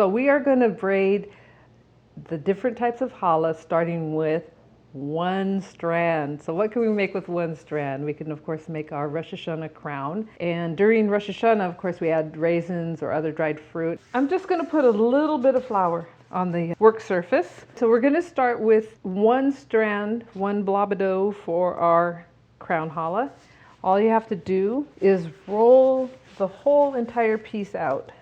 So we are going to braid the different types of challah starting with one strand. So what can we make with one strand? We can of course make our Rosh Hashanah crown. And during Rosh Hashanah, of course, we add raisins or other dried fruit. I'm just going to put a little bit of flour on the work surface. So we're going to start with one strand, one blob of dough for our crown challah. All you have to do is roll the whole entire piece out.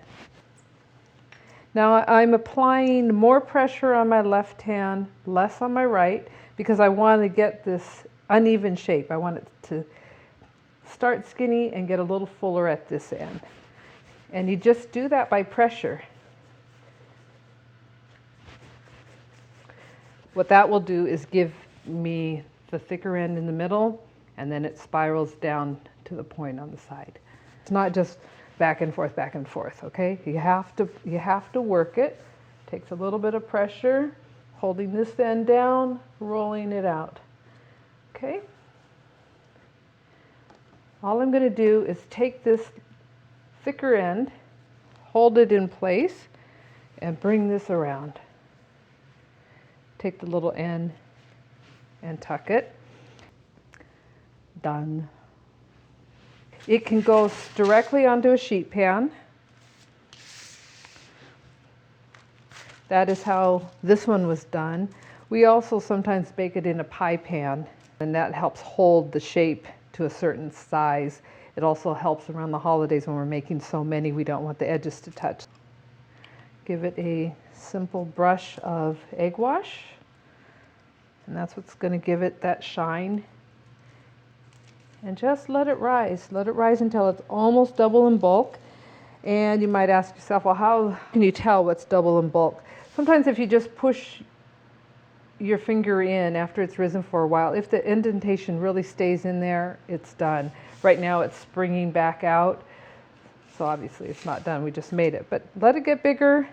Now I'm applying more pressure on my left hand, less on my right, because I want to get this uneven shape. I want it to start skinny and get a little fuller at this end. And you just do that by pressure. What that will do is give me the thicker end in the middle, and then it spirals down to the point on the side. It's not just back and forth, okay? You have to work it. Takes a little bit of pressure, holding this end down, rolling it out. Okay? All I'm going to do is take this thicker end, hold it in place, and bring this around. Take the little end and tuck it. Done. It can go directly onto a sheet pan. That is how this one was done. We also sometimes bake it in a pie pan, and that helps hold the shape to a certain size. It also helps around the holidays when we're making so many, we don't want the edges to touch. Give it a simple brush of egg wash, and that's what's going to give it that shine. And just let it rise until it's almost double in bulk. And you might ask yourself, well, how can you tell what's double in bulk? Sometimes if you just push your finger in after it's risen for a while, if the indentation really stays in there, it's done. Right now it's springing back out, so obviously it's not done, we just made it. But let it get bigger,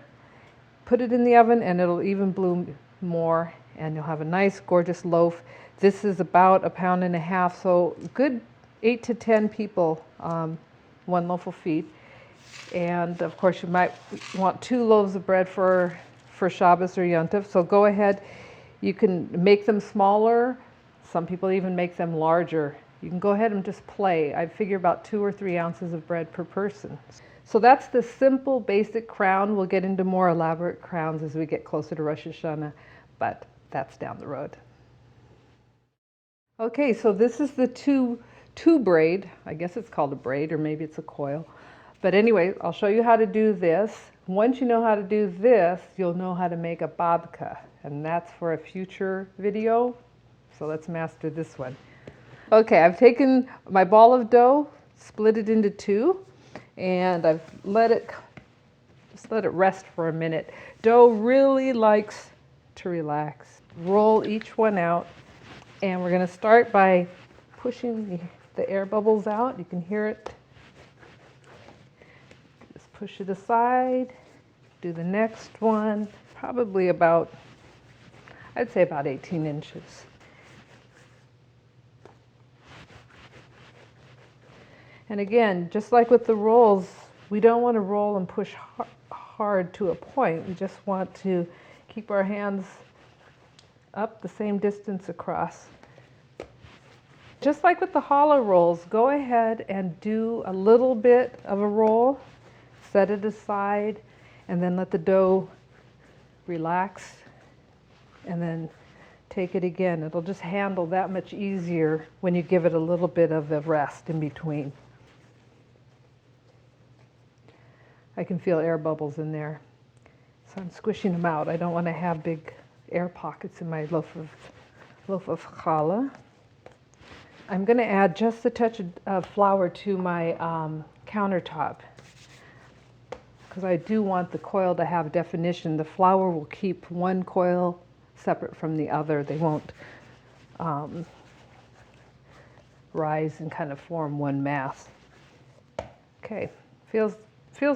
put it in the oven, and it'll even bloom more, and you'll have a nice, gorgeous loaf. This is about 1.5 pounds, so good 8 to 10 people, one loaf will feed. And of course you might want 2 loaves of bread for Shabbos or Yontif, so go ahead. You can make them smaller. Some people even make them larger. You can go ahead and just play. I figure about 2 or 3 ounces of bread per person. So that's the simple, basic crown. We'll get into more elaborate crowns as we get closer to Rosh Hashanah, but that's down the road. Okay, so this is the two braid. I guess it's called a braid, or maybe it's a coil. But anyway, I'll show you how to do this. Once you know how to do this, you'll know how to make a babka, and that's for a future video. So let's master this one. Okay, I've taken my ball of dough, split it into 2, and I've just let it rest for a minute. Dough really likes to relax. Roll each one out. And we're going to start by pushing the air bubbles out. You can hear it. Just push it aside. Do the next one. Probably about, I'd say about 18 inches. And again, just like with the rolls, we don't want to roll and push hard to a point. We just want to keep our hands up the same distance across. Just like with the challah rolls, go ahead and do a little bit of a roll, set it aside, and then let the dough relax, and then take it again. It'll just handle that much easier when you give it a little bit of a rest in between. I can feel air bubbles in there, so I'm squishing them out. I don't want to have big air pockets in my loaf of challah. I'm going to add just a touch of flour to my countertop, because I do want the coil to have definition. The flour will keep one coil separate from the other. They won't rise and kind of form one mass. Okay, feels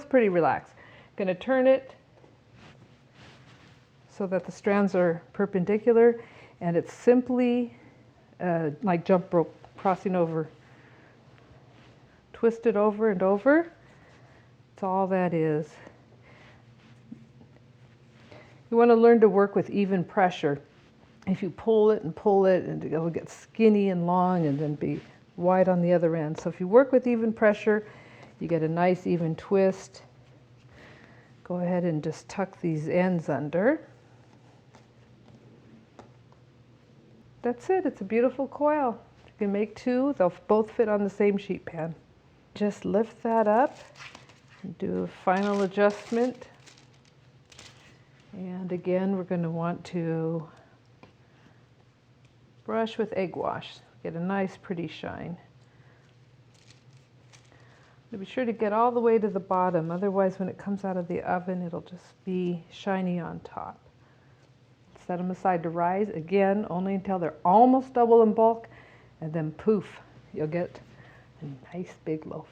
pretty relaxed. I'm going to turn it so that the strands are perpendicular, and it's simply like jump rope, crossing over. Twist it over and over. That's all that is. You want to learn to work with even pressure. If you pull it, and it'll get skinny and long and then be wide on the other end. So if you work with even pressure, you get a nice even twist. Go ahead and just tuck these ends under. That's it. It's a beautiful coil. You can make two. They'll both fit on the same sheet pan. Just lift that up and do a final adjustment. And again, we're going to want to brush with egg wash. Get a nice pretty shine. Be sure to get all the way to the bottom, otherwise when it comes out of the oven it'll just be shiny on top. Set them aside to rise, again only until they're almost double in bulk, and then poof, you'll get a nice big loaf.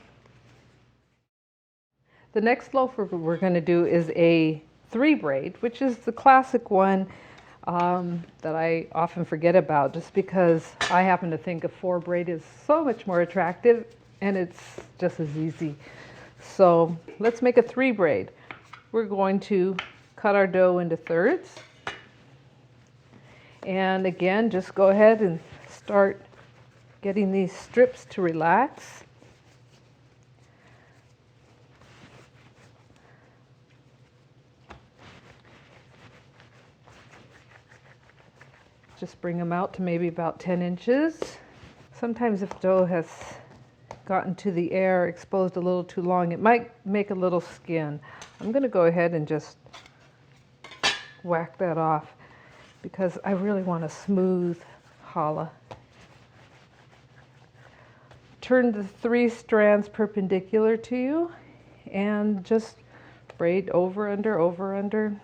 The next loaf we're going to do is a 3-braid, which is the classic one that I often forget about just because I happen to think a 4-braid is so much more attractive and it's just as easy. So let's make a 3-braid. We're going to cut our dough into thirds. And again, just go ahead and start getting these strips to relax. Just bring them out to maybe about 10 inches. Sometimes if dough has gotten to the air, exposed a little too long, it might make a little skin. I'm going to go ahead and just whack that off because I really want a smooth challah. Turn the 3 strands perpendicular to you and just braid over, under,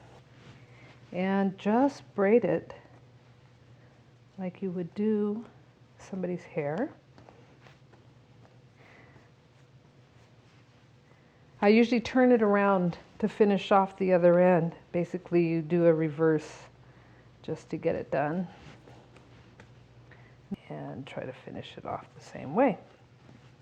and just braid it like you would do somebody's hair. I usually turn it around to finish off the other end. Basically, you do a reverse just to get it done. And try to finish it off the same way.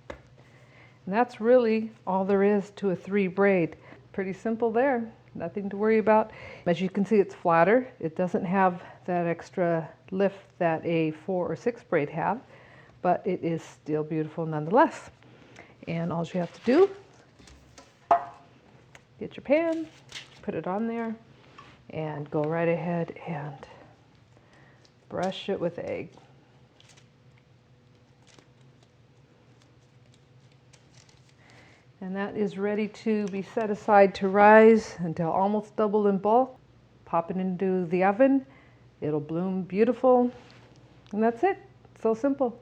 And that's really all there is to a 3-braid. Pretty simple there, nothing to worry about. As you can see, it's flatter. It doesn't have that extra lift that a 4 or 6 braid have, but it is still beautiful nonetheless. And all you have to do, get your pan, put it on there, and go right ahead and brush it with egg. And that is ready to be set aside to rise until almost double in bulk. Pop it into the oven. It'll bloom beautiful. And that's it. So simple.